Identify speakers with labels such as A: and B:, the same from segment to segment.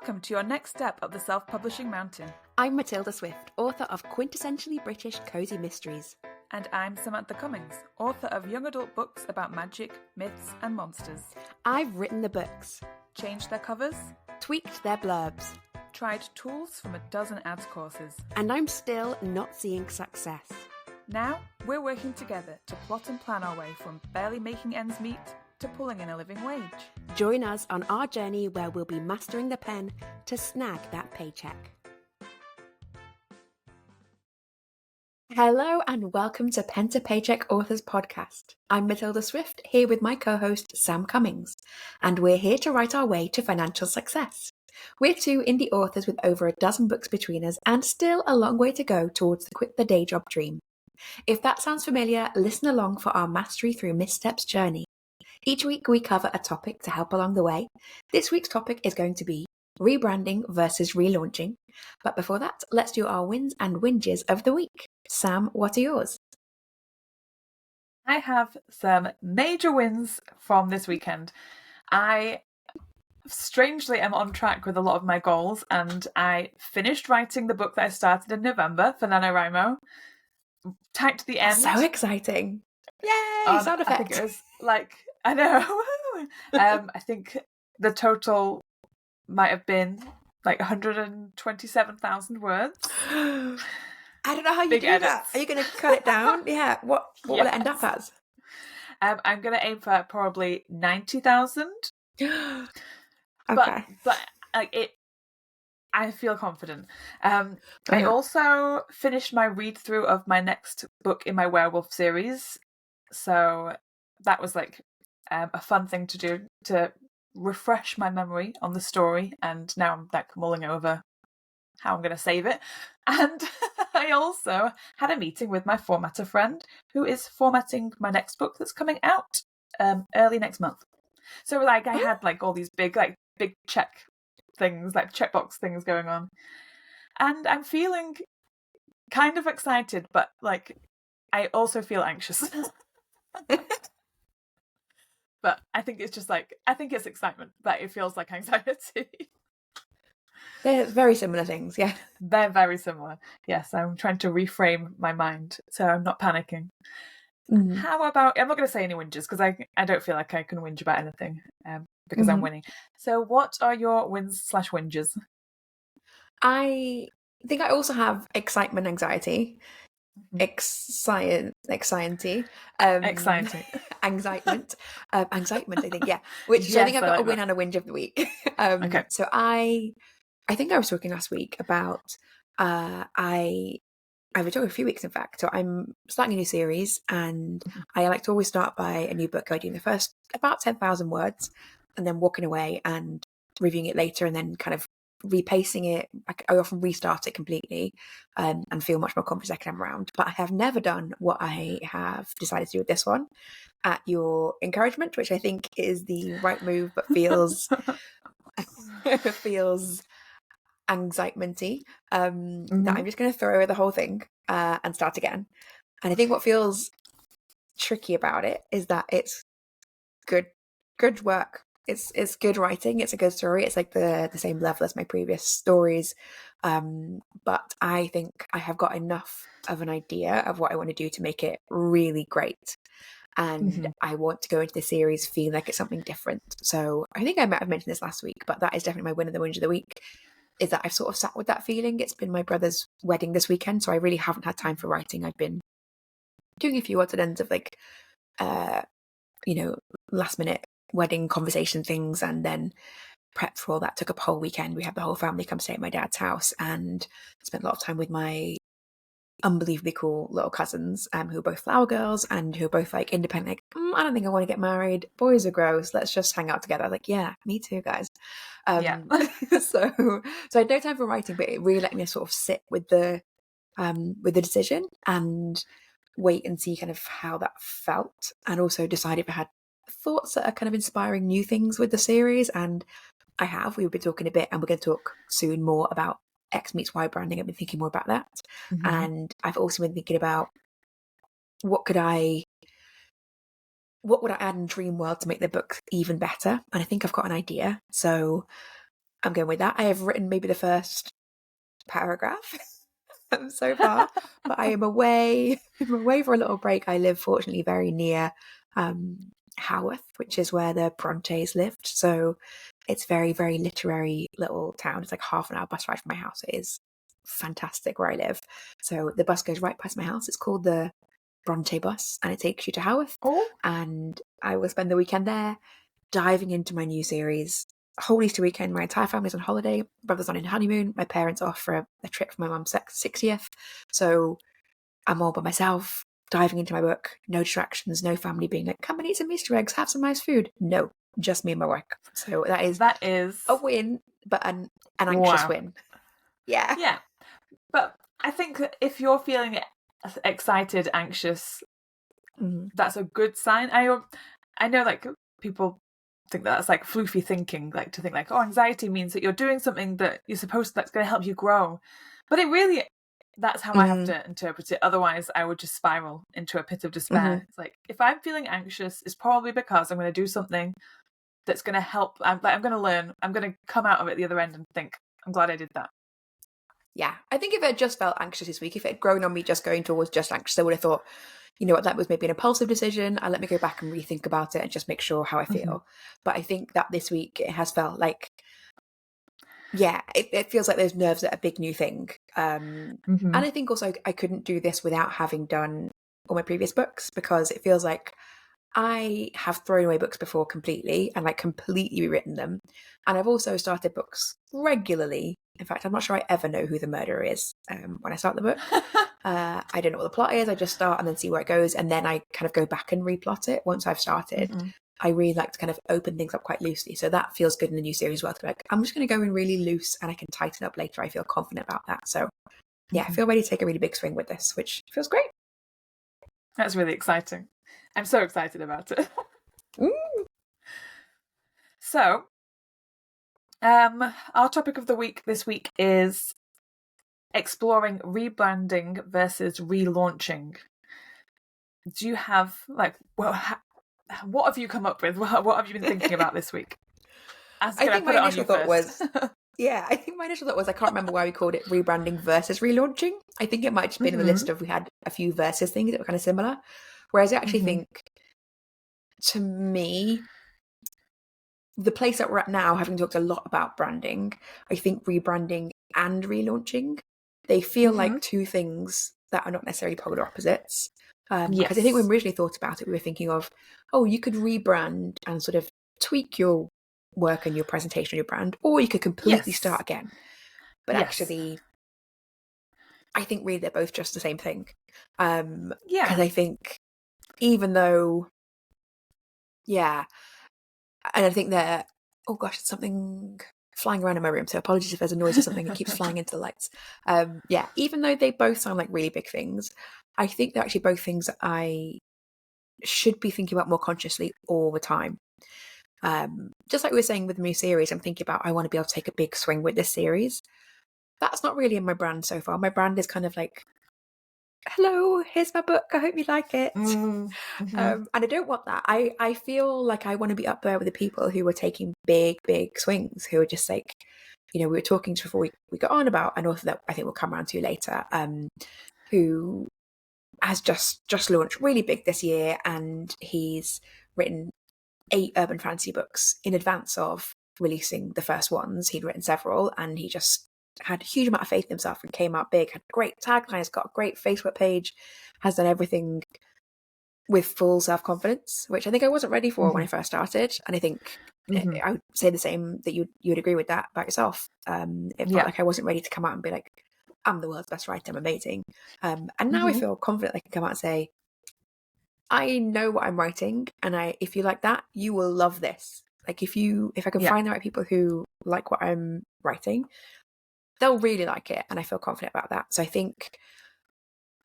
A: Welcome to your next step up the self-publishing mountain.
B: I'm Matilda Swift, author of quintessentially British cozy mysteries.
A: And I'm Samantha Cummings, author of young adult books about magic, myths and monsters.
B: I've written the books,
A: Changed their covers,
B: tweaked their blurbs,
A: tried tools from a dozen ads courses.
B: and I'm still not seeing success.
A: Now, we're working together to plot and plan our way from barely making ends meet to pulling in a living wage.
B: Join us on our journey where we'll be mastering the pen to snag that paycheck. Hello and welcome to Pen to Paycheck Authors Podcast. I'm Matilda Swift, here with my co-host Sam Cummings, and we're here to write our way to financial success. We're two indie authors with over a dozen books between us and still a long way to go towards the quit the day job dream. If that sounds familiar, listen along for our mastery through missteps journey. Each week we cover a topic to help along the way. This week's topic is going to be rebranding versus relaunching. But before that, let's do our wins and whinges of the week. Sam, what are yours?
A: I have some major wins from this weekend. I strangely am on track with a lot of my goals, and I finished writing the book that I started in November for NaNoWriMo. Typed the end.
B: So exciting. Yay! Sound effects.
A: I think it was I know. I think the total might have been 127,000 words.
B: I don't know how you
A: Big
B: do
A: edits.
B: that. Are you going to cut it down? Yeah. What will it end up as?
A: I'm going to aim for probably 90,000.
B: Okay.
A: But I feel confident. I also finished my read through of my next book in my werewolf series, so that was a fun thing to do to refresh my memory on the story. And now I'm mulling over how I'm going to save it. And I also had a meeting with my formatter friend who is formatting my next book that's coming out early next month. So I had all these big check things, checkbox things going on, and I'm feeling kind of excited, but I also feel anxious. But I think it's just I think it's excitement, but it feels like anxiety.
B: They're very similar things, yeah.
A: They're very similar. Yes, I'm trying to reframe my mind so I'm not panicking.
B: Mm-hmm.
A: How about, I'm not going to say any whinges because I don't feel like I can whinge about anything because I'm winning. So what are your wins/whinges?
B: I think I also have excitement, anxiety. Excitement,
A: Exciting.
B: anxitement, I think, yeah. Which I think I've got a win and a whinge of the week.
A: Okay.
B: So I think I was talking last week about I've been talking a few weeks, in fact. So I'm starting a new series, and I like to always start by a new book by doing the first about 10,000 words, and then walking away and reviewing it later, and then kind of repacing it. I often restart it completely and feel much more confident second time around. But I have never done what I have decided to do with this one at your encouragement, which I think is the right move, but feels feels anxiety. That I'm just going to throw away the whole thing and start again. And I think what feels tricky about it is that it's good work. It's good writing. It's a good story. It's the same level as my previous stories. But I think I have got enough of an idea of what I want to do to make it really great. And I want to go into the series feeling like it's something different. So I think I might have mentioned this last week, but that is definitely my win and the whinge of the week, is that I've sort of sat with that feeling. It's been my brother's wedding this weekend, so I really haven't had time for writing. I've been doing a few odds and ends of last minute wedding conversation things, and then prep for all that took up a whole weekend. We had the whole family come stay at my dad's house and spent a lot of time with my unbelievably cool little cousins who are both flower girls and who are both independent. I don't think I want to get married. Boys are gross. Let's just hang out together. Yeah, me too, guys. So I had no time for writing, but it really let me sort of sit with the decision and wait and see kind of how that felt, and also decide if I had thoughts that are kind of inspiring new things with the series. And I have. We've been talking a bit, and we're going to talk soon more about X meets Y branding. I've been thinking more about that, and I've also been thinking about what would I add in Dream World to make the book even better. And I think I've got an idea. So I'm going with that. I have written maybe the first paragraph so far, but I am away. I'm away for a little break. I live, fortunately, very near Haworth, which is where the Brontes lived. So it's very, very literary little town. It's like half an hour bus ride from my house. It is fantastic where I live. So the bus goes right past my house. It's called the Bronte bus, and it takes you to Haworth.
A: Oh.
B: And I will spend the weekend there, diving into my new series. Whole Easter weekend, my entire family's on holiday. Brother's on a honeymoon. My parents off for a trip for my mum's 60th. So I'm all by myself, diving into my book. No distractions, no family being like, come and eat some Easter eggs, have some nice food. No, just me and my work. So that is a win, but an anxious win. Yeah.
A: Yeah. But I think if you're feeling excited, anxious, that's a good sign. I know, like, people think that's like floofy thinking, like to think like, oh, anxiety means that you're doing something that you're supposed to, that's going to help you grow. But it really, that's how I have to interpret it. Otherwise, I would just spiral into a pit of despair. It's like, if I'm feeling anxious, it's probably because I'm going to do something that's going to help. I'm going to learn. I'm going to come out of it the other end and think, I'm glad I did that.
B: Yeah, I think if it just felt anxious this week, if it had grown on me just going towards just anxious, I would have thought, you know what, that was maybe an impulsive decision. I'll let me go back and rethink about it and just make sure how I feel. But I think that this week it has felt like, yeah, it feels like those nerves are a big new thing. And I think also I couldn't do this without having done all my previous books, because it feels like I have thrown away books before completely and like completely rewritten them. And I've also started books regularly. In fact, I'm not sure I ever know who the murderer is when I start the book. I don't know what the plot is. I just start and then see where it goes. And then I kind of go back and replot it once I've started. I really like to kind of open things up quite loosely. So that feels good in the new series as well. To be like, I'm just going to go in really loose and I can tighten up later. I feel confident about that. So yeah, I feel ready to take a really big swing with this, which feels great.
A: That's really exciting. I'm so excited about it. So, our topic of the week this week is exploring rebranding versus relaunching. Do you have, like, well, what have you come up with? What have you been thinking about this week?
B: I think my initial thought was, I I can't remember why we called it rebranding versus relaunching. I think it might have just been in the list of, we had a few versus things that were kind of similar. Whereas I actually think, to me, the place that we're at now, having talked a lot about branding, I think rebranding and relaunching, they feel like two things that are not necessarily polar opposites. Because I think when we originally thought about it, we were thinking of, oh, you could rebrand and sort of tweak your work and your presentation of your brand, or you could completely start again. But actually, I think really they're both just the same thing. Because I think even though, and I think they're, oh gosh, it's something flying around in my room, so apologies if there's a noise or something that keeps flying into the lights. Even though they both sound like really big things, I think they're actually both things that I should be thinking about more consciously all the time. Just like we were saying with the new series, I'm thinking about, I want to be able to take a big swing with this series. That's not really in my brand so far. My brand is kind of like, hello, here's my book, I hope you like it. And I don't want that. I feel like I want to be up there with the people who are taking big swings, who are just like, you know, we were talking to before we got on about an author that I think we'll come around to later, who has just launched really big this year, and he's written 8 urban fantasy books in advance of releasing the first ones. He'd written several, and he just had a huge amount of faith in himself and came out big, had a great tagline, has got a great Facebook page, has done everything with full self-confidence, which I think I wasn't ready for when I first started. And I think I would say the same, that you would agree with that about yourself. It felt like I wasn't ready to come out and be like, I'm the world's best writer, I'm amazing. And now I feel confident I can come out and say, I know what I'm writing, and if you like that, you will love this. Like if I can find the right people who like what I'm writing, they'll really like it, and I feel confident about that. So I think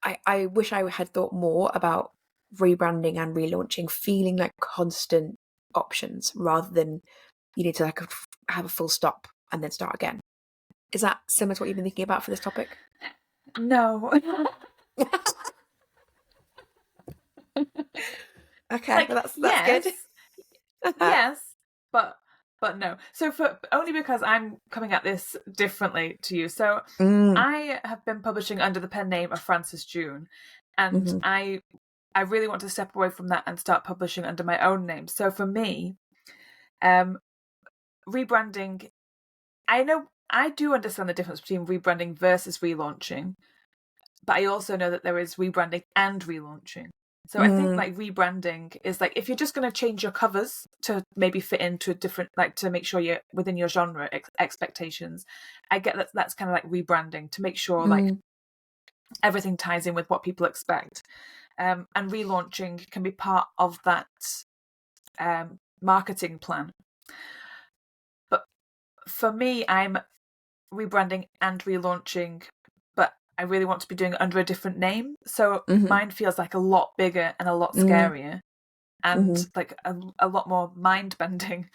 B: I wish I had thought more about rebranding and relaunching feeling like constant options, rather than you need to like have a full stop and then start again. Is that similar to what you've been thinking about for this topic?
A: No.
B: Okay, like, that's good.
A: Yes, but But no. So only because I'm coming at this differently to you. So I have been publishing under the pen name of Frances June, and I really want to step away from that and start publishing under my own name. So for me, rebranding, I do understand the difference between rebranding versus relaunching, but I also know that there is rebranding and relaunching. So I think like rebranding is like if you're just going to change your covers to maybe fit into a different, like to make sure you're within your genre expectations. I get that that's kind of like rebranding to make sure like everything ties in with what people expect. And relaunching can be part of that marketing plan. But for me, I'm rebranding and relaunching, but I really want to be doing it under a different name. So mine feels like a lot bigger and a lot scarier and like a lot more mind bending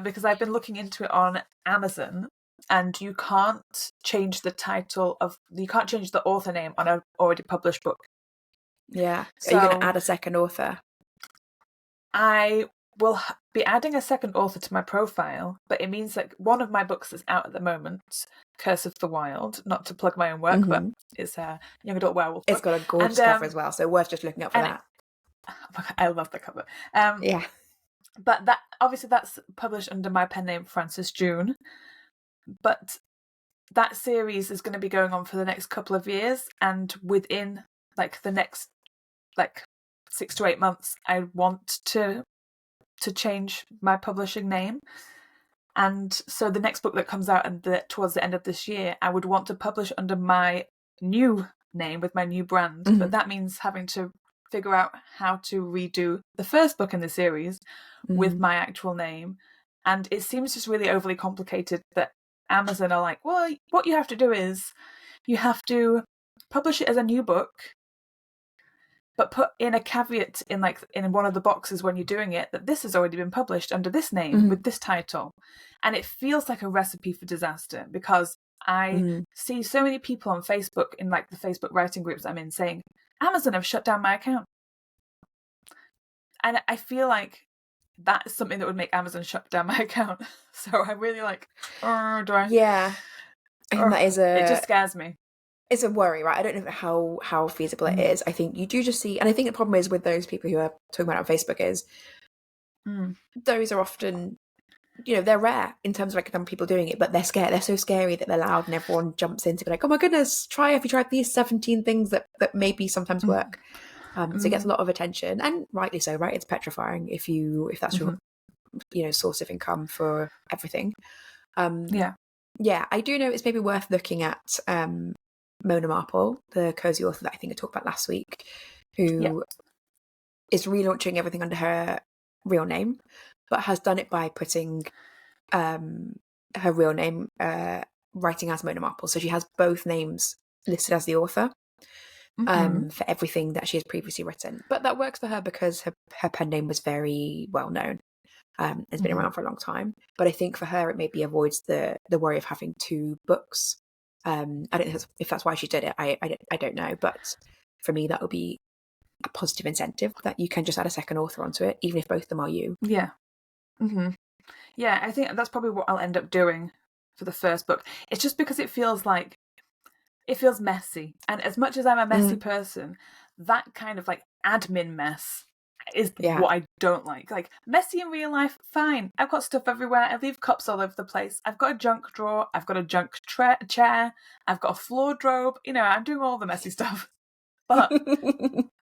A: because I've been looking into it on Amazon, and you can't change the author name on an already published book.
B: Yeah. So, are you going to add a second author?
A: I will be adding a second author to my profile, but it means that one of my books that's out at the moment, Curse of the Wild, not to plug my own work, but it's a young adult werewolf book.
B: It's got a gorgeous cover as well, so worth just looking up for that.
A: I love the cover.
B: Yeah.
A: But that's published under my pen name, Frances June. But that series is going to be going on for the next couple of years, and within like the next 6 to 8 months, I want to change my publishing name. And so the next book that comes out towards the end of this year, I would want to publish under my new name with my new brand. But that means having to figure out how to redo the first book in the series with my actual name. And it seems just really overly complicated that Amazon are like, well, what you have to do is you have to publish it as a new book, but put in a caveat in one of the boxes when you're doing it that this has already been published under this name with this title. And it feels like a recipe for disaster because I see so many people on Facebook in like the Facebook writing groups I'm in saying, Amazon have shut down my account. And I feel like that is something that would make Amazon shut down my account. So I'm really like, do I?
B: Yeah. I think that is
A: it just scares me.
B: It's a worry, right? I don't know how feasible it is. I think you do just see, and I think the problem is with those people who are talking about it on Facebook is those are often, they're rare in terms of like number of people doing it, but they're scared. They're so scary that they're loud and everyone jumps in to be like, oh my goodness, have you tried these 17 things that maybe sometimes work? So it gets a lot of attention, and rightly so, right? It's petrifying if that's your source of income for everything. Yeah, I do know it's maybe worth looking at Mona Marple, the cozy author that I think I talked about last week, who is relaunching everything under her real name, but has done it by putting her real name, writing as Mona Marple. So she has both names listed as the author for everything that she has previously written. But that works for her because her pen name was very well known. It's been around for a long time. But I think for her, it maybe avoids the worry of having two books. I don't know if that's why she did it. I don't know. But for me, that would be a positive incentive that you can just add a second author onto it, even if both of them are you.
A: Yeah. Yeah, I think that's probably what I'll end up doing for the first book. It's just because it feels messy. And as much as I'm a messy person, that kind of like admin mess is what I don't like. Like messy in real life, fine. I've got stuff everywhere. I leave cups all over the place. I've got a junk drawer. I've got a junk chair. I've got a floor drobe. I'm doing all the messy stuff. But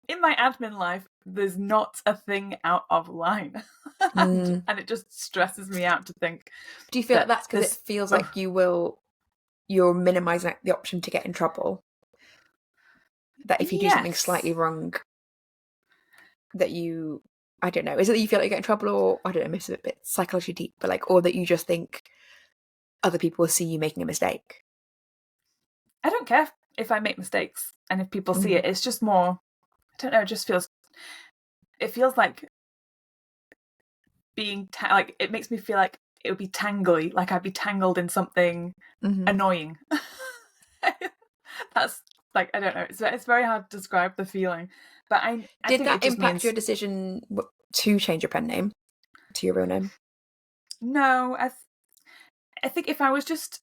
A: in my admin life, there's not a thing out of line. And it just stresses me out to think.
B: Do you feel like that's because it feels like you're minimizing the option to get in trouble? That if you do something slightly wrong, that I don't know, is it that you feel like you get in trouble, or I don't know, maybe it's a bit psychologically deep, but like, or that you just think other people will see you making a mistake?
A: I don't care if I make mistakes and if people see it. It's just more, I don't know, it feels like being like, it makes me feel like it would be tangly, like I'd be tangled in something annoying. That's like, I don't know, it's very hard to describe the feeling, but I
B: did
A: think
B: that impact your decision to change your pen name to your real name?
A: No, I think if I was just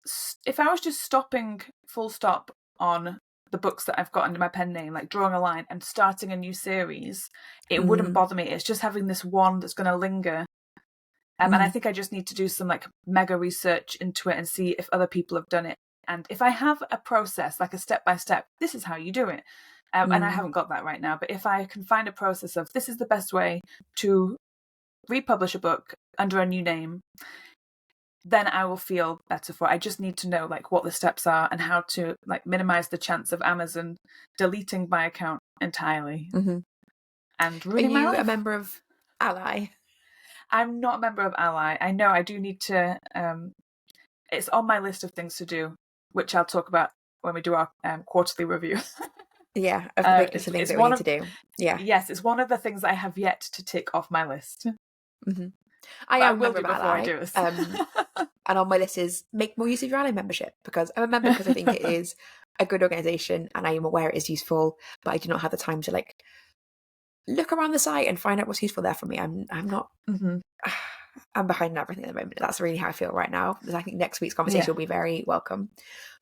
A: stopping full stop on the books that I've got under my pen name, like drawing a line and starting a new series, it wouldn't bother me. It's just having this one that's going to linger. And I think I just need to do some like mega research into it and see if other people have done it. And if I have a process, like a step-by-step, this is how you do it. And I haven't got that right now. But if I can find a process of this is the best way to republish a book under a new name, then I will feel better for it. I just need to know like what the steps are and how to like minimize the chance of Amazon deleting my account entirely and ruining my life.
B: Are you a member of Ally?
A: I'm not a member of Ally. I know I do need to. It's on my list of things to do, which I'll talk about when we do our quarterly review.
B: Yeah, of the big list of things that we need to do. Yeah.
A: Yes, it's one of the things I have yet to tick off my list.
B: I will
A: do before I do this.
B: And on my list is make more use of your Ally membership, because I'm a member because I think it is a good organisation and I am aware it is useful, but I do not have the time to like look around the site and find out what's useful there for me. I'm not. I'm behind in everything at the moment. That's really how I feel right now. I think next week's conversation will be very welcome.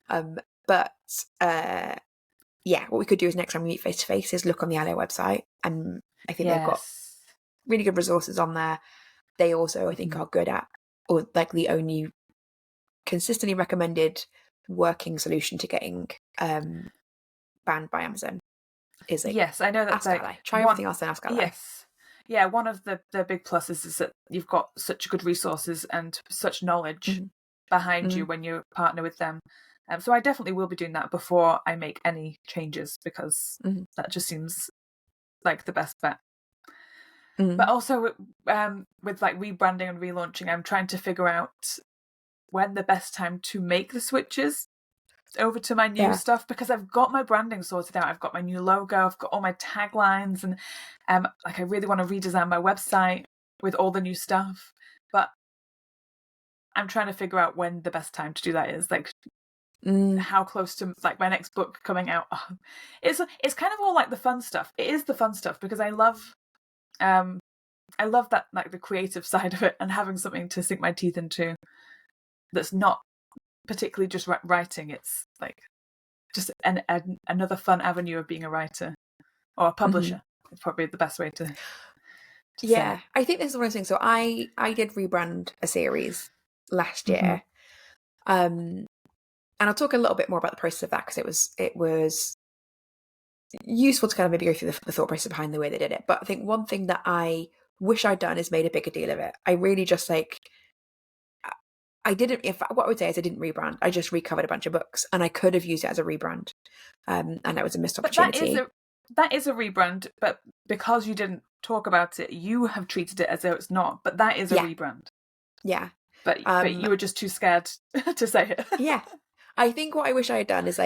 B: But what we could do is next time we meet face to face is look on the Ally website, and I think they've got really good resources on there. They also, I think, are good at, or like the only consistently recommended working solution to getting banned by Amazon is like,
A: yes, I know that's
B: like Ally. Try everything else and ask Ally.
A: Yeah, one of the big pluses is that you've got such good resources and such knowledge behind you when you partner with them. So I definitely will be doing that before I make any changes, because that just seems like the best bet. But also with like rebranding and relaunching, I'm trying to figure out when the best time to make the switches over to my new stuff, because I've got my branding sorted out. I've got my new logo, I've got all my taglines, and like I really want to redesign my website with all the new stuff. But I'm trying to figure out when the best time to do that is. Like how close to like my next book coming out. It's kind of all like the fun stuff. It is the fun stuff because I love that like the creative side of it and having something to sink my teeth into that's not particularly just writing. It's like just another fun avenue of being a writer or a publisher. It's probably the best way to say it.
B: I think this is one of those things. So I did rebrand a series last year, and I'll talk a little bit more about the process of that, because it was useful to kind of maybe go through the thought process behind the way they did it. But I think one thing that I wish I'd done is made a bigger deal of it. I really just like, I didn't, what I would say is I didn't rebrand. I just recovered a bunch of books, and I could have used it as a rebrand. And that was a missed opportunity.
A: That is a rebrand, but because you didn't talk about it, you have treated it as though it's not. But that is a rebrand.
B: Yeah.
A: But you were just too scared to say it.
B: Yeah. I think what I wish I had done is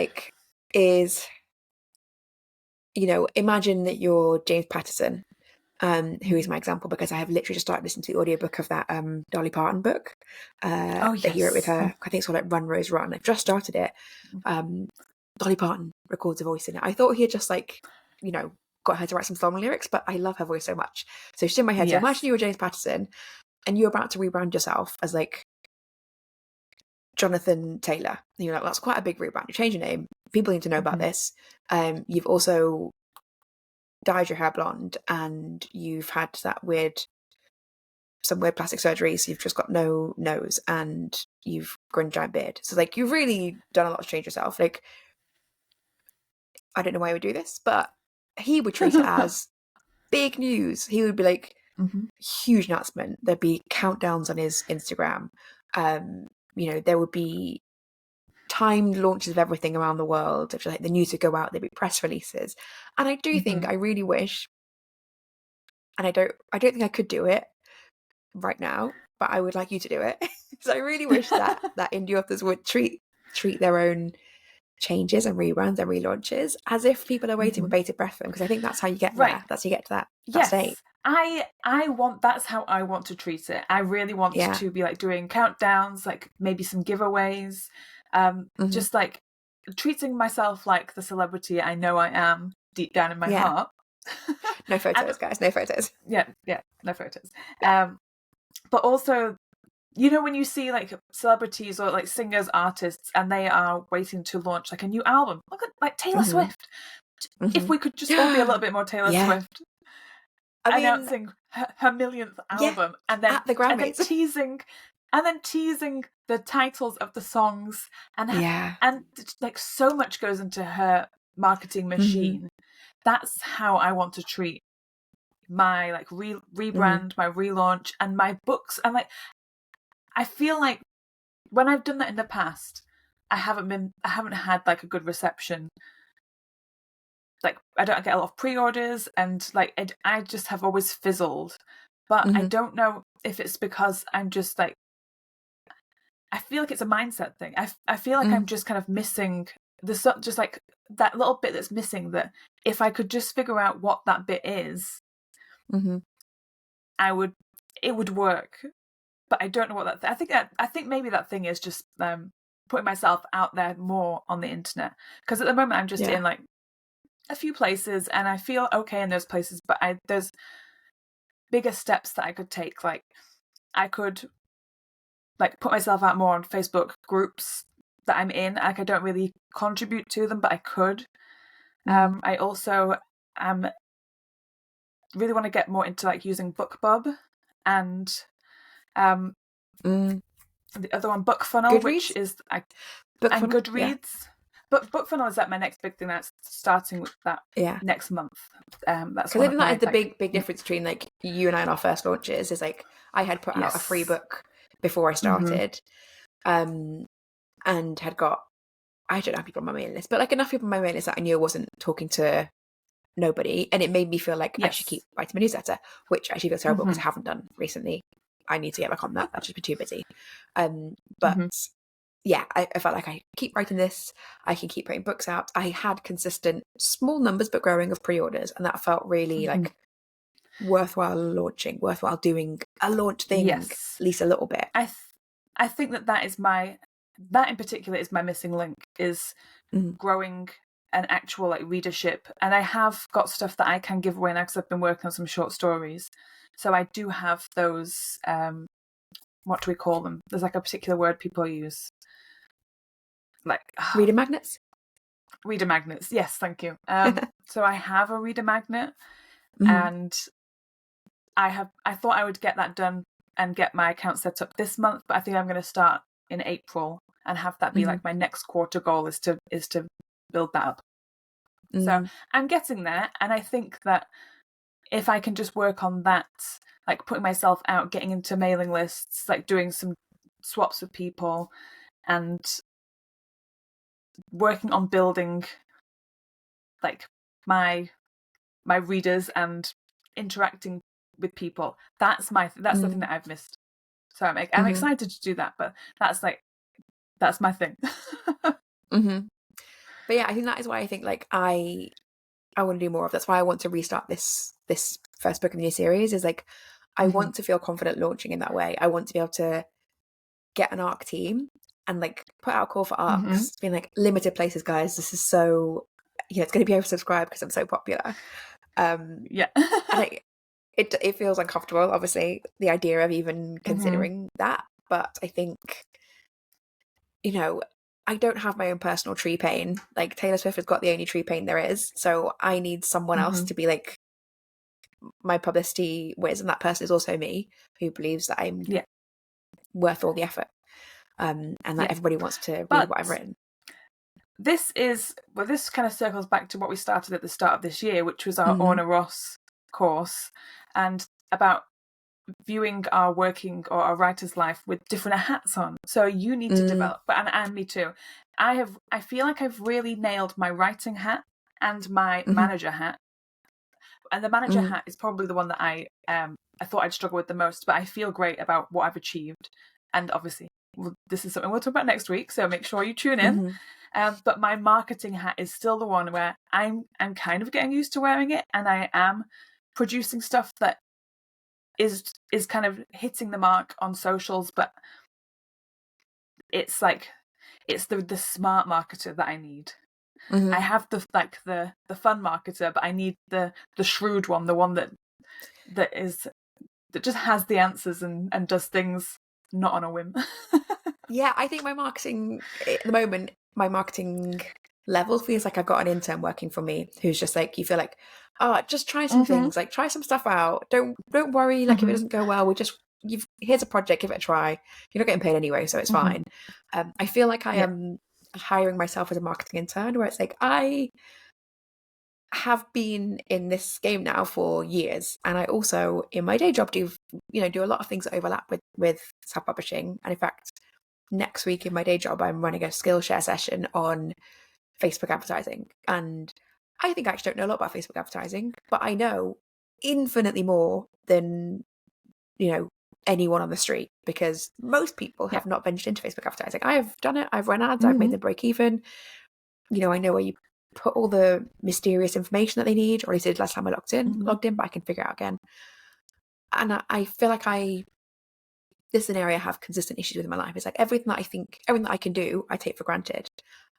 B: imagine that you're James Patterson, who is my example, because I have literally just started listening to the audiobook of that Dolly Parton book that he wrote with her. I think it's called like Run, Rose, Run. I've just started it. Dolly Parton records a voice in it. I thought he had just got her to write some song lyrics, but I love her voice so much. So she's in my head. So imagine you were James Patterson and you're about to rebrand yourself as like Jonathan Taylor. And you're like, well, that's quite a big rebrand. You change your name. People need to know about this. You've also dyed your hair blonde, and you've had some weird plastic surgery, so you've just got no nose, and you've grown a giant beard. So like, you've really done a lot to change yourself. Like, I don't know why he would do this, but he would treat it as big news. He would be like, huge announcement. There'd be countdowns on his Instagram. There would be timed launches of everything around the world. If like the news would go out, there'd be press releases. And I do think, I really wish, and I don't think I could do it right now, but I would like you to do it. So I really wish that indie authors would treat their own changes and rebrands and relaunches as if people are waiting with bated breath for them, because I think that's how you get there. That's how you get to that state.
A: That's how I want to treat it. I really want to be like doing countdowns, like maybe some giveaways, just like treating myself like the celebrity I know I am deep down in my heart.
B: No photos, guys, no photos.
A: Yeah, no photos. But also you know, when you see like celebrities or like singers, artists, and they are waiting to launch like a new album. Look at like Taylor Swift. If we could just all be a little bit more Taylor
B: Yeah.
A: Swift,
B: I mean,
A: announcing her millionth album, and
B: at the
A: then
B: Grammys.
A: teasing the titles of the songs, and
B: Yeah.
A: and like so much goes into her marketing machine. That's how I want to treat my like rebrand, my relaunch, and my books. And like, I feel like when I've done that in the past, I haven't had like a good reception. Like, I don't get a lot of pre-orders, and like I just have always fizzled. But I don't know if it's because I'm just like, I feel like it's a mindset thing. I feel like I'm just kind of missing just like that little bit that's missing, that if I could just figure out what that bit is, it would work. But I don't know what that I think maybe that thing is just putting myself out there more on the internet, because at the moment I'm just in like a few places, and I feel okay in those places, but there's bigger steps that I could take. Like, I could like put myself out more on Facebook groups that I'm in. Like, I don't really contribute to them, but I could. I also really want to get more into like using BookBub and the other one, BookFunnel,
B: Goodreads?
A: which is and Goodreads. Yeah. But BookFunnel is like my next big thing. That's starting with that next month. That's
B: because I think that is the big difference between like you and I on our first launches. Is like I had put out a free book before I started, and had got, I don't know how people on my mailing list, but like enough people on my mailing list that I knew I wasn't talking to nobody, and it made me feel like I should keep writing my newsletter, which actually feels terrible because I haven't done recently. I need to get back on that. I've just been too busy. But yeah, I felt like I keep writing this. I can keep putting books out. I had consistent, small numbers but growing of pre-orders, and that felt really like worthwhile launching, worthwhile doing a launch thing, at least a little bit.
A: I think that in particular is my missing link, is growing an actual like readership. And I have got stuff that I can give away now because I've been working on some short stories. So I do have those, what do we call them? There's like a particular word people use. Like
B: reader magnets?
A: Reader magnets, yes, thank you. So I have a reader magnet, and I thought I would get that done and get my account set up this month, but I think I'm going to start in April and have that be like my next quarter goal is to build that up. So I'm getting there, and I think that if I can just work on that, like putting myself out, getting into mailing lists, like doing some swaps with people, and working on building like my readers and interacting with people, that's the thing that I've missed. So I'm excited to do that, but that's my thing.
B: But yeah, I think that is why I think like I want to do more of. That's why I want to restart this first book in the new series. Is like I want to feel confident launching in that way. I want to be able to get an ARC team and like put out a call for ARCs, being like, limited places, guys. This is so, it's going to be oversubscribed because I'm so popular. And it feels uncomfortable, obviously, the idea of even considering that. But I think, I don't have my own personal tree pain. Like Taylor Swift has got the only tree pain there is. So I need someone else to be like my publicity whiz, and that person is also me, who believes that I'm worth all the effort. And that everybody wants to read what I've written.
A: This kind of circles back to what we started at the start of this year, which was our Orna Ross course, and about viewing our working or our writer's life with different hats on. So you need to develop, and me too. I feel like I've really nailed my writing hat and my manager hat. And the manager hat is probably the one that I thought I'd struggle with the most, but I feel great about what I've achieved. And obviously, this is something we'll talk about next week, so make sure you tune in. But my marketing hat is still the one where I'm kind of getting used to wearing it, and I am producing stuff that is kind of hitting the mark on socials, but it's like it's the smart marketer that I need. I have the fun marketer, but I need the shrewd one, the one that just has the answers and does things not on a whim.
B: Yeah, I think my marketing at the moment, my marketing level feels like I've got an intern working for me who's just like, you feel like, oh, just try some things, like try some stuff out. Don't worry, like if it doesn't go well, here's a project, give it a try. You're not getting paid anyway, so it's fine. I feel like I am hiring myself as a marketing intern, where it's like I have been in this game now for years, and I also in my day job do a lot of things that overlap with self-publishing. And in fact, next week in my day job, I'm running a Skillshare session on Facebook advertising. And I think I actually don't know a lot about Facebook advertising, but I know infinitely more than, anyone on the street, because most people have not ventured into Facebook advertising. I have done it. I've run ads. I've made them break even. I know where you put all the mysterious information that they need, or at least I did last time I logged in, but I can figure it out again. And I feel like this is an area I have consistent issues with in my life. It's like everything that I can do, I take for granted,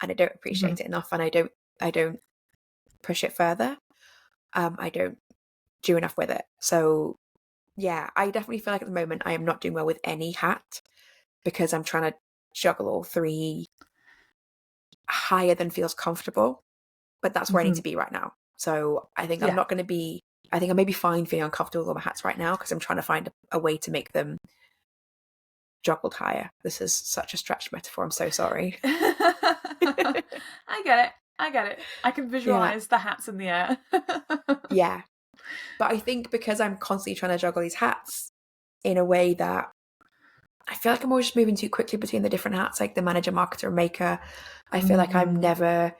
B: and I don't appreciate it enough, and I don't push it further. I don't do enough with it. So yeah, I definitely feel like at the moment I am not doing well with any hat, because I'm trying to juggle all three higher than feels comfortable, but that's where I need to be right now. So I think I'm not going to be, I think I may be fine feeling uncomfortable with all my hats right now, because I'm trying to find a way to make them juggled higher. This is such a stretched metaphor. I'm so sorry.
A: I get it. I can visualize the hats in the air.
B: Yeah. But I think because I'm constantly trying to juggle these hats in a way that I feel like I'm always just moving too quickly between the different hats, like the manager, marketer, maker. I feel like I'm never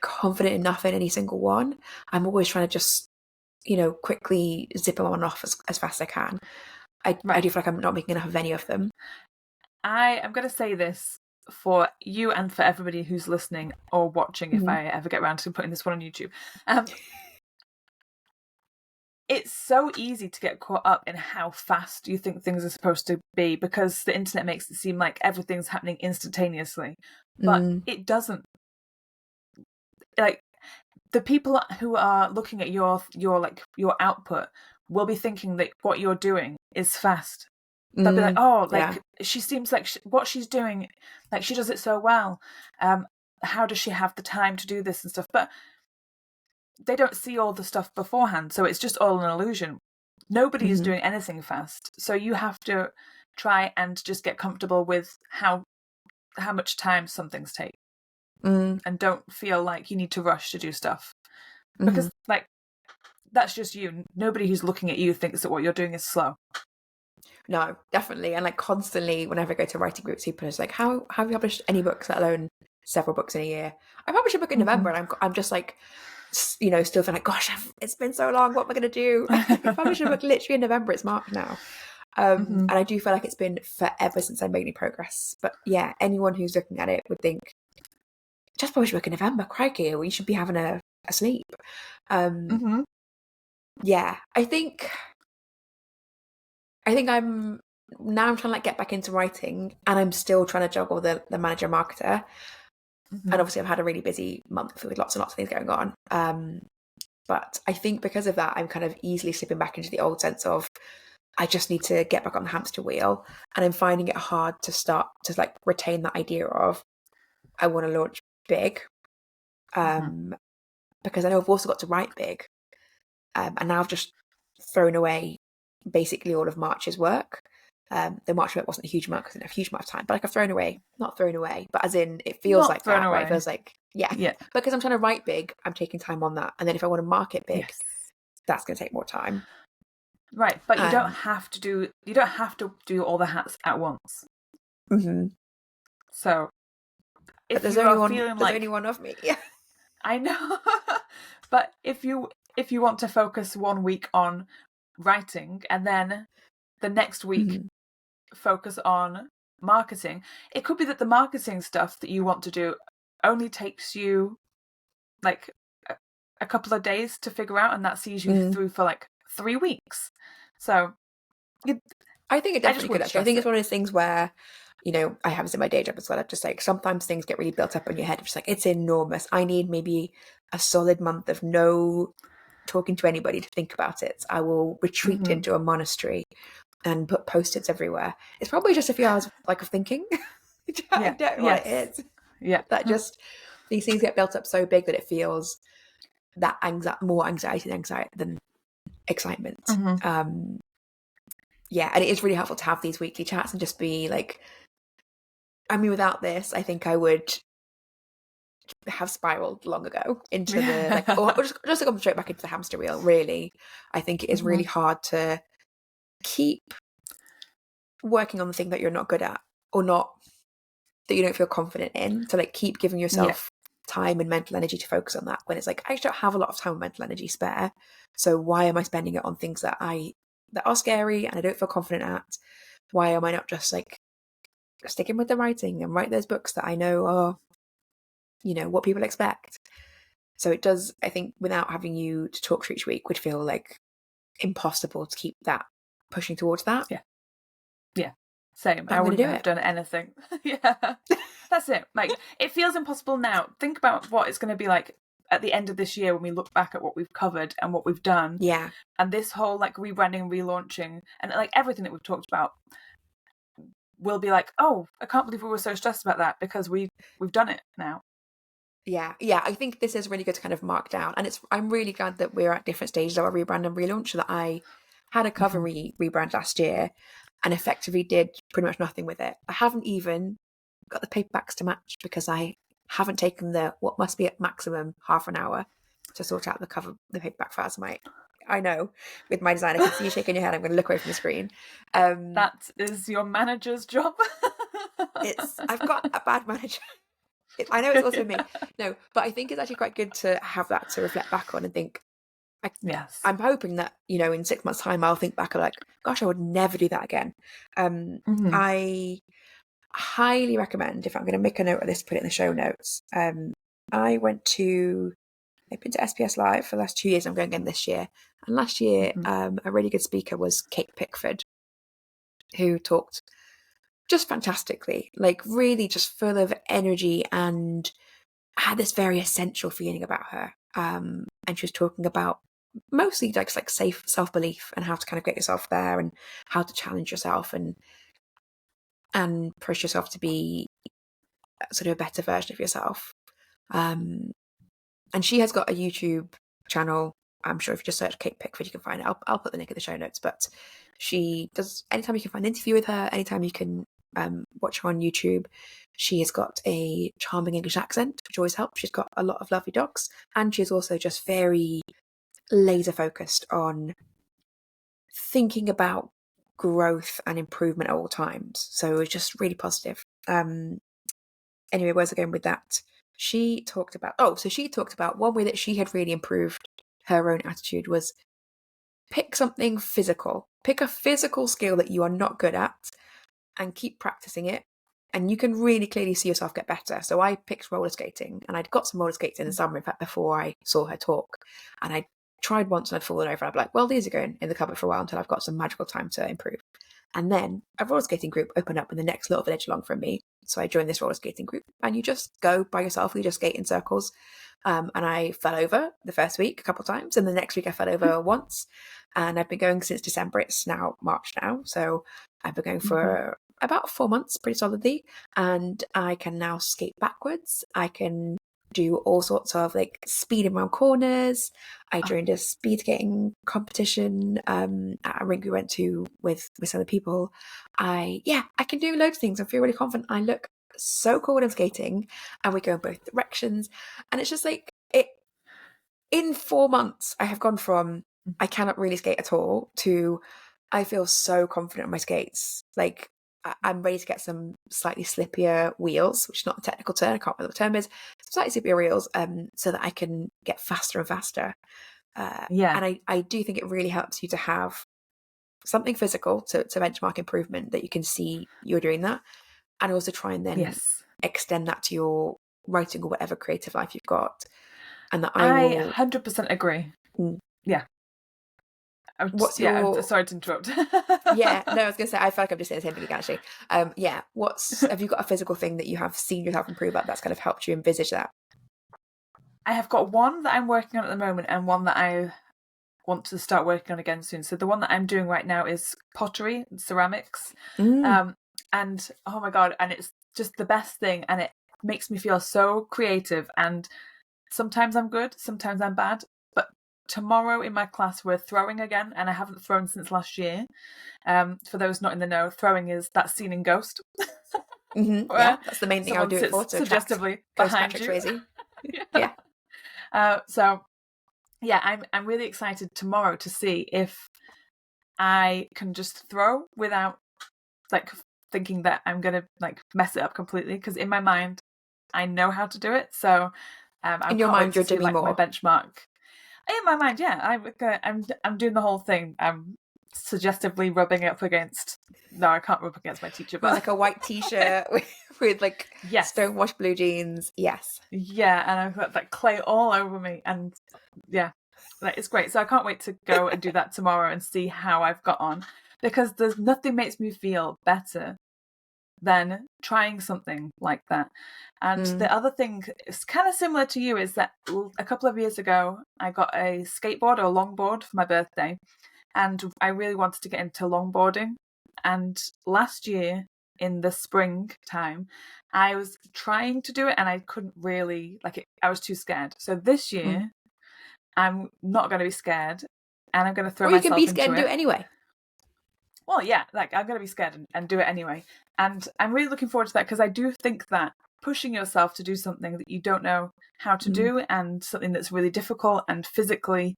B: confident enough in any single one. I'm always trying to just, quickly zip them on off as fast as I can. I do feel like I'm not making enough of any of them.
A: I am going to say this for you and for everybody who's listening or watching, if I ever get around to putting this one on YouTube. It's so easy to get caught up in how fast you think things are supposed to be, because the internet makes it seem like everything's happening instantaneously. But it doesn't. Like, the people who are looking at your output will be thinking that what you're doing is fast. They'll be like, oh, like, she seems like what she's doing, like, she does it so well. How does she have the time to do this and stuff? But they don't see all the stuff beforehand, so it's just all an illusion. Nobody is doing anything fast. So you have to try and just get comfortable with how much time some things take. And don't feel like you need to rush to do stuff. Because, like, that's just you. Nobody who's looking at you thinks that what you're doing is slow.
B: No, definitely. And like constantly, whenever I go to writing groups, people are just like, how have you published any books, let alone several books in a year? I published a book in November, and I'm just like, still feeling like, gosh, it's been so long. What am I going to do? I published a book literally in November. It's March now. And I do feel like it's been forever since I made any progress. But yeah, anyone who's looking at it would think, just published a book in November. Crikey, we should be having a sleep. Yeah, I think I'm trying to like get back into writing, and I'm still trying to juggle the manager marketer. And obviously I've had a really busy month with lots and lots of things going on. But I think because of that, I'm kind of easily slipping back into the old sense of I just need to get back on the hamster wheel. And I'm finding it hard to start to like retain that idea of I want to launch big. Because I know I've also got to write big. And now I've just thrown away basically all of March's work. The March work wasn't a huge amount because I didn't have a huge amount of time, but like I've not thrown away, but as in it feels
A: not
B: like that, right? It feels like,
A: yeah.
B: Because I'm trying to write big, I'm taking time on that. And then if I want to market big, that's going to take more time.
A: Right, but you don't have to do all the hats at once. So if
B: there's only one of me. Yeah.
A: I know. But if you want to focus 1 week on writing and then the next week focus on marketing, it could be that the marketing stuff that you want to do only takes you like a couple of days to figure out, and that sees you through for like 3 weeks. So
B: I think it definitely could actually. I think it's one of those things where, I have this in my day job as well. I'm just like, sometimes things get really built up in your head. It's just like, it's enormous. I need maybe a solid month of no talking to anybody to think about it. I will retreat into a monastery and put post-its everywhere. It's probably just a few hours like of thinking. I don't know what it is.
A: Yeah.
B: That just, these things get built up so big that it feels that more anxiety than excitement.
A: Mm-hmm.
B: Yeah, and it is really helpful to have these weekly chats and just be like, I mean, without this, I think I would have spiraled long ago into the like, or just gone straight back into the hamster wheel. Really, I think it is really hard to keep working on the thing that you're not good at, or not, that you don't feel confident in, to like keep giving yourself time and mental energy to focus on that, when it's like, I just don't have a lot of time and mental energy spare, so why am I spending it on things that are scary and I don't feel confident at? Why am I not just like sticking with the writing and write those books that I know are, you know, what people expect? So it does, I think, without having you to talk to each week, would feel like impossible to keep that pushing towards that.
A: Yeah, same.
B: But
A: I
B: I'm
A: wouldn't
B: gonna do
A: have
B: it.
A: done anything. Yeah, that's it. Like, it feels impossible now. Think about what it's going to be like at the end of this year when we look back at what we've covered and what we've done.
B: Yeah.
A: And this whole like rebranding and relaunching and like everything that we've talked about, will be like, oh, I can't believe we were so stressed about that, because we've done it now.
B: Yeah, I think this is really good to kind of mark down, and I'm really glad that we're at different stages of our rebrand and relaunch. So that I had a cover rebrand last year and effectively did pretty much nothing with it. I haven't even got the paperbacks to match because I haven't taken what must be at maximum half an hour to sort out the paperback files. I know, with my design, I can see you shaking your head. I'm going to look away from the screen.
A: That is your manager's job.
B: I've got a bad manager. I know it's also me. No, but I think it's actually quite good to have that to reflect back on and think.
A: Yes.
B: I'm hoping that, you know, in 6 months' time, I'll think back and like, gosh, I would never do that again. I highly recommend, if I'm going to make a note of this, put it in the show notes. I've been to SPS Live for the last 2 years. I'm going again this year. And last year, a really good speaker was Kate Pickford, who talked just fantastically, like really just full of energy, and had this very essential feeling about her. And she was talking about mostly like safe self-belief and how to kind of get yourself there and how to challenge yourself and push yourself to be sort of a better version of yourself. And she has got a YouTube channel. I'm sure if you just search Kate Pickford, you can find it. I'll put the link in the show notes. But she does, anytime you can find an interview with her, anytime you can watch her on YouTube, she has got a charming English accent, which always helps. She's got a lot of lovely dogs, and she's also just very laser focused on thinking about growth and improvement at all times. So it's just really positive. Anyway, where's I going with that? She talked about one way that she had really improved her own attitude was pick something physical. Pick a physical skill that you are not good at and keep practicing it. And you can really clearly see yourself get better. So I picked roller skating, and I'd got some roller skates in the summer, in fact, before I saw her talk. And I tried once and I'd fallen over, and I'd be like, well, these are going in the cupboard for a while until I've got some magical time to improve. And then a roller skating group opened up in the next little village along from me. So I joined this roller skating group, and you just go by yourself, you just skate in circles. And I fell over the first week a couple of times, and the next week I fell over once. And I've been going since December. It's now March now. So I've been going for about 4 months pretty solidly, and I can now skate backwards. I can do all sorts of like speeding around corners. I joined a speed skating competition at a rink we went to with some of the people. I can do loads of things. I feel really confident. I look so cool when I'm skating, and we go in both directions. And it's just like it. In 4 months, I have gone from I cannot really skate at all to I feel so confident on my skates. Like I'm ready to get some slightly slippier wheels, which is not a technical term. I can't remember what the term is. Slightly slippier wheels, so that I can get faster and faster. And I do think it really helps you to have something physical to benchmark improvement, that you can see you're doing that, and also try and then extend that to your writing or whatever creative life you've got. And that
A: I 100% agree. Yeah.
B: I'm
A: sorry to interrupt.
B: Yeah, no, I was going to say, I feel like I'm just saying the same thing again, actually. Have you got a physical thing that you have seen yourself improve at that's kind of helped you envisage that?
A: I have got one that I'm working on at the moment, and one that I want to start working on again soon. So the one that I'm doing right now is pottery and ceramics. And oh my God, and it's just the best thing, and it makes me feel so creative. And sometimes I'm good, sometimes I'm bad. But tomorrow in my class we're throwing again, and I haven't thrown since last year. For those not in the know, throwing is that scene in Ghost.
B: Yeah, that's the main thing I would do it for, to
A: suggestively
B: behind
A: you.
B: Swayze.
A: Yeah. So yeah, I'm really excited tomorrow to see if I can just throw without like thinking that I'm gonna like mess it up completely, because in my mind I know how to do it. So
B: in your mind, you're Demi
A: like
B: Moore.
A: my benchmark. In my mind, yeah, I'm doing the whole thing. I'm suggestively rubbing it up against. No, I can't rub against my teacher, but
B: with like a white t-shirt with like stonewashed blue jeans. Yes.
A: Yeah, and I've got that clay all over me, and yeah, like, it's great. So I can't wait to go and do that tomorrow and see how I've got on, because there's nothing makes me feel better than trying something like that. And the other thing is kind of similar to you, is that a couple of years ago I got a skateboard or longboard for my birthday, and I really wanted to get into longboarding. And last year in the spring time, I was trying to do it and I couldn't really, like, I was too scared. So this year I'm not going to be scared, and I'm going to throw myself into it.
B: Or you can be scared and do it anyway.
A: Well, yeah, like, I'm going to be scared and do it anyway. And I'm really looking forward to that, because I do think that pushing yourself to do something that you don't know how to do, and something that's really difficult and physically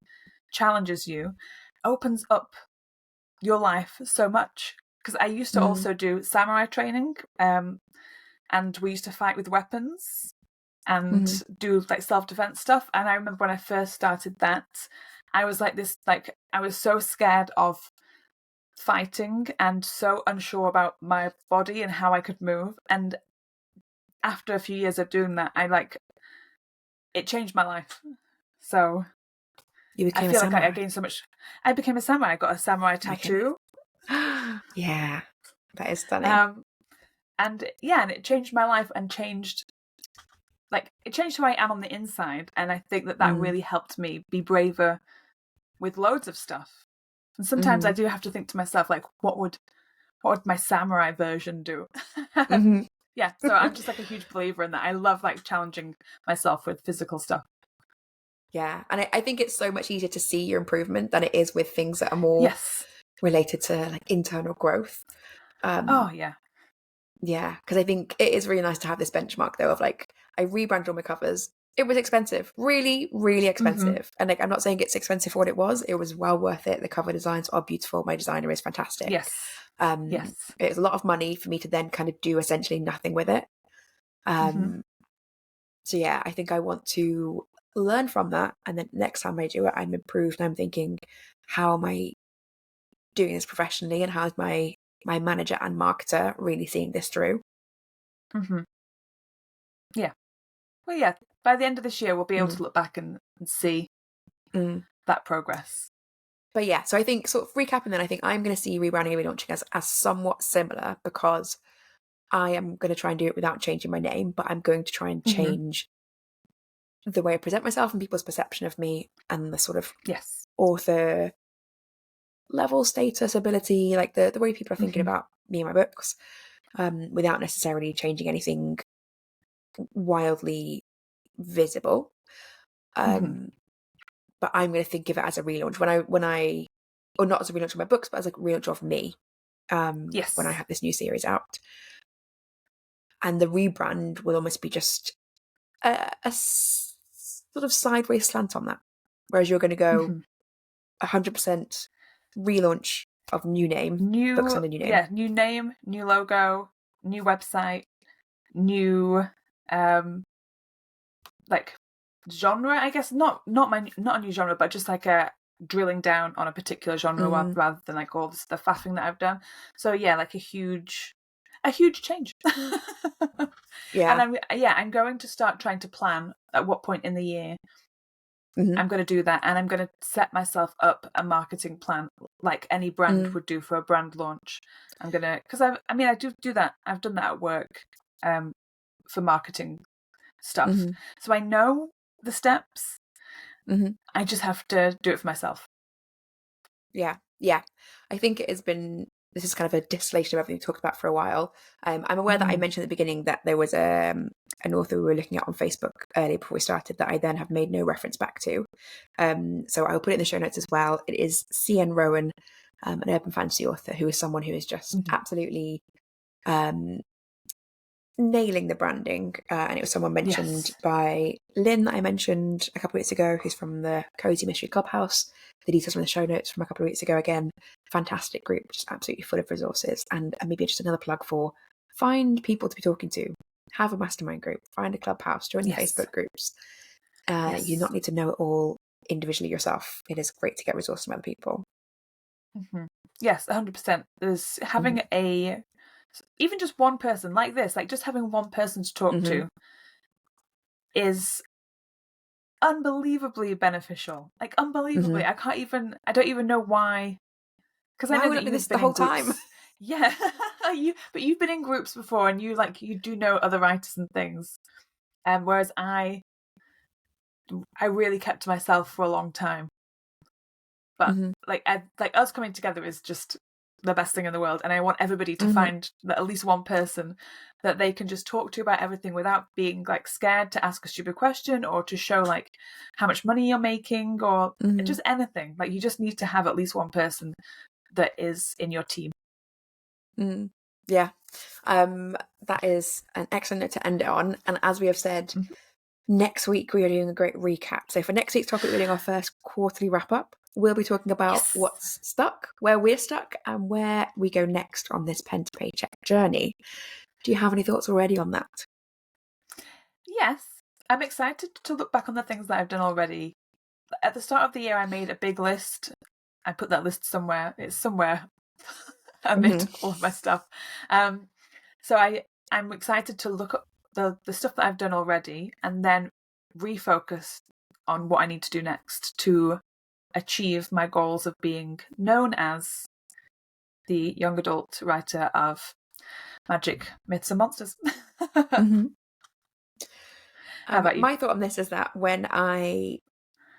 A: challenges you, opens up your life so much. Because I used to also do samurai training, and we used to fight with weapons and do like self-defense stuff. And I remember when I first started that, I was like this, like, I was so scared of fighting and so unsure about my body and how I could move. And after a few years of doing that, it changed my life. So I feel like I gained so much. I became a samurai. I got a samurai tattoo.
B: Yeah, that is stunning.
A: And it changed my life, and it changed who I am on the inside. And I think that really helped me be braver with loads of stuff. And sometimes I do have to think to myself, like, what would my samurai version do? Yeah, so I'm just like a huge believer in that. I love like challenging myself with physical stuff.
B: Yeah, and I think it's so much easier to see your improvement than it is with things that are more related to like internal growth.
A: Oh yeah.
B: Yeah, because I think it is really nice to have this benchmark though of like, I rebranded all my covers. It was expensive, really, really expensive. And like, I'm not saying it's expensive for what it was well worth it. The cover designs are beautiful. My designer is fantastic.
A: Yes.
B: It was a lot of money for me to then kind of do essentially nothing with it. So yeah, I think I want to learn from that. And then next time I do it, I'm improved. And I'm thinking, how am I doing this professionally? And how is my manager and marketer really seeing this through?
A: Yeah. Well, yeah, by the end of this year, we'll be able to look back and see that progress.
B: But yeah, so I think, sort of recapping then, I think I'm going to see Rebranding and Relaunching as somewhat similar, because I am going to try and do it without changing my name, but I'm going to try and change the way I present myself and people's perception of me, and the sort of author level, status, ability, like the way people are thinking about me and my books, without necessarily changing anything wildly visible. But I'm going to think of it as a relaunch when I or not as a relaunch of my books, but as a relaunch of me. When I have this new series out, and the rebrand will almost be just a sort of sideways slant on that, whereas you're going to go 100% relaunch of new name, books under new name.
A: Yeah, new name, new logo, new website, new like genre, I guess. Not a new genre, but just like a drilling down on a particular genre rather than like all the faffing that I've done. So yeah, like a huge change.
B: Yeah.
A: And I'm going to start trying to plan at what point in the year I'm going to do that, and I'm going to set myself up a marketing plan like any brand would do for a brand launch. I'm going to, because I do that. I've done that at work for marketing stuff. So I know the steps. I just have to do it for myself.
B: Yeah. I think it has been, this is kind of a distillation of everything we talked about for a while. I'm aware that I mentioned at the beginning that there was an author we were looking at on Facebook earlier before we started that I then have made no reference back to. So I'll put it in the show notes as well. It is C.N. Rowan, an urban fantasy author who is someone who is just absolutely nailing the branding. And it was someone mentioned by Lynn that I mentioned a couple of weeks ago, who's from the Cozy Mystery Clubhouse. The details from the show notes from a couple of weeks ago. Again, fantastic group, just absolutely full of resources. And maybe just another plug for find people to be talking to, have a mastermind group, find a clubhouse, join the Facebook groups. You do not need to know it all individually yourself. It is great to get resources from other people.
A: Yes, 100%. There's having even just one person like this, like just having one person to talk to is unbelievably beneficial. Like unbelievably. I don't even know why. Because I know that you've been the whole time. Yeah. But you've been in groups before and you do know other writers and things. Whereas I really kept to myself for a long time. But us coming together is just the best thing in the world, and I want everybody to find at least one person that they can just talk to about everything without being like scared to ask a stupid question or to show like how much money you're making or just anything. Like you just need to have at least one person that is in your team.
B: Yeah, that is an excellent note to end it on. And as we have said, next week we are doing a great recap. So for next week's topic, we're doing our first quarterly wrap up. We'll be talking about what's stuck, where we're stuck, and where we go next on this pen to paycheck journey. Do you have any thoughts already on that?
A: Yes, I'm excited to look back on the things that I've done already. At the start of the year, I made a big list. I put that list somewhere. It's somewhere amid all of my stuff. So I'm excited to look at the stuff that I've done already and then refocus on what I need to do next to achieve my goals of being known as the young adult writer of magic, myths and monsters. How about you?
B: My thought on this is that when I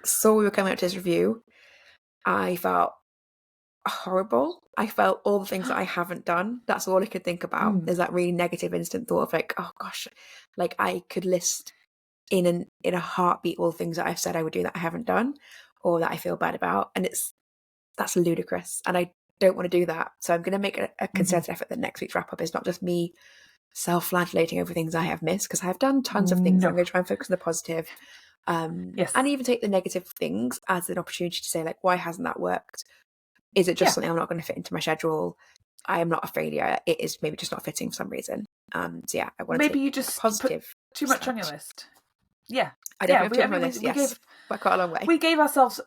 B: saw we were coming up to this review, I felt horrible. I felt all the things that I haven't done. That's all I could think about. There's that really negative instant thought of like, oh gosh, like I could list in a heartbeat all the things that I've said I would do that I haven't done or that I feel bad about. And that's ludicrous. And I don't want to do that. So I'm going to make a concerted effort that next week's wrap up is not just me self-flagellating over things I have missed, because I have done tons of things. I'm going to try and focus on the positive. And even take the negative things as an opportunity to say, like, why hasn't that worked? Is it just something I'm not going to fit into my schedule? I am not a failure. It is maybe just not fitting for some reason. I want to
A: maybe you just positive put too much on your list. Yeah,
B: I definitely have too much on my list. Yes, by quite a long way.
A: We gave ourselves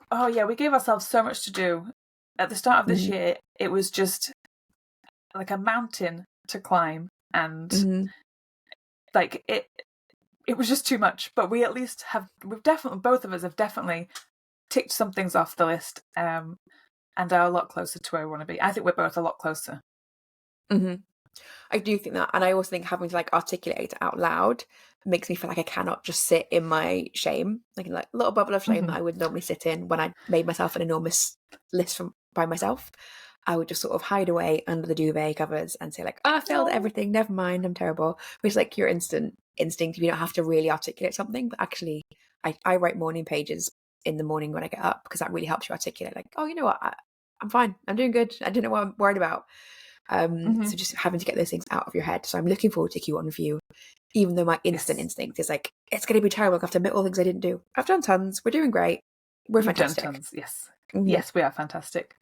A: so much to do at the start of this year. It was just like a mountain to climb, and like it was just too much. But we at least both of us have definitely ticked some things off the list, and are a lot closer to where we want to be. I think we're both a lot closer.
B: I do think that, and I also think having to like articulate it out loud makes me feel like I cannot just sit in my shame, like a little bubble of shame that I would normally sit in when I made myself an enormous list by myself. I would just sort of hide away under the duvet covers and say like, I failed at everything, never mind, I'm terrible. Which is like your instinct. You don't have to really articulate something, but actually I write morning pages in the morning when I get up because that really helps you articulate like, oh, you know what, I'm fine, I'm doing good, I don't know what I'm worried about. So just having to get those things out of your head. So I'm looking forward to Q1 review, even though my instinct is like, it's going to be terrible, I have to admit all the things I didn't do. I've done tons, we're doing great, we're fantastic.
A: Done tons, yes. Yes, we are fantastic.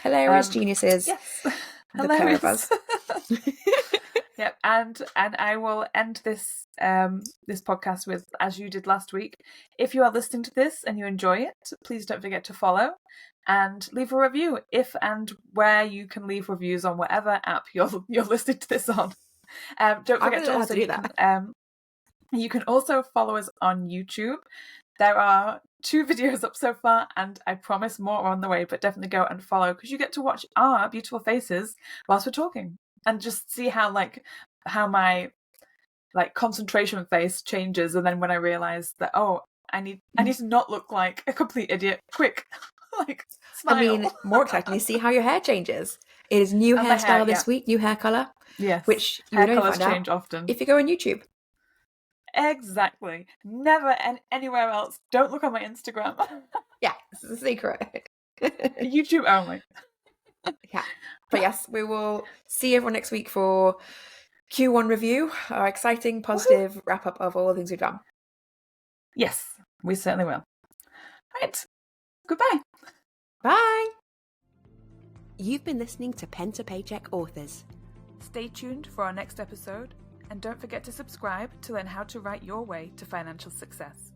B: Hilarious geniuses.
A: Yes,
B: the pair of us.
A: Yep, and I will end this this podcast with, as you did last week, if you are listening to this and you enjoy it, please don't forget to follow and leave a review if and where you can leave reviews on whatever app you're listening to this on. Don't forget to also do that. You can also follow us on YouTube. There are 2 videos up so far, and I promise more are on the way, but definitely go and follow because you get to watch our beautiful faces whilst we're talking and just see how my concentration face changes. And then when I realize that, I need to not look like a complete idiot, quick. Like, smile.
B: I mean, more excitingly, see how your hair changes. It is new
A: And my
B: hairstyle
A: hair,
B: this week, new hair colour.
A: Yes.
B: Which you
A: hair
B: would only
A: colours
B: find
A: change
B: out
A: often.
B: if you go on YouTube.
A: Exactly. Never anywhere else. Don't look on my Instagram.
B: Yeah, this is a secret.
A: YouTube only.
B: Yeah. But yes, we will see everyone next week for Q1 review, our exciting, positive wrap-up of all the things we've done.
A: Yes, we certainly will. Right. Goodbye.
B: Bye. You've been listening to Pen to Paycheck Authors.
A: Stay tuned for our next episode, and don't forget to subscribe to learn how to write your way to financial success.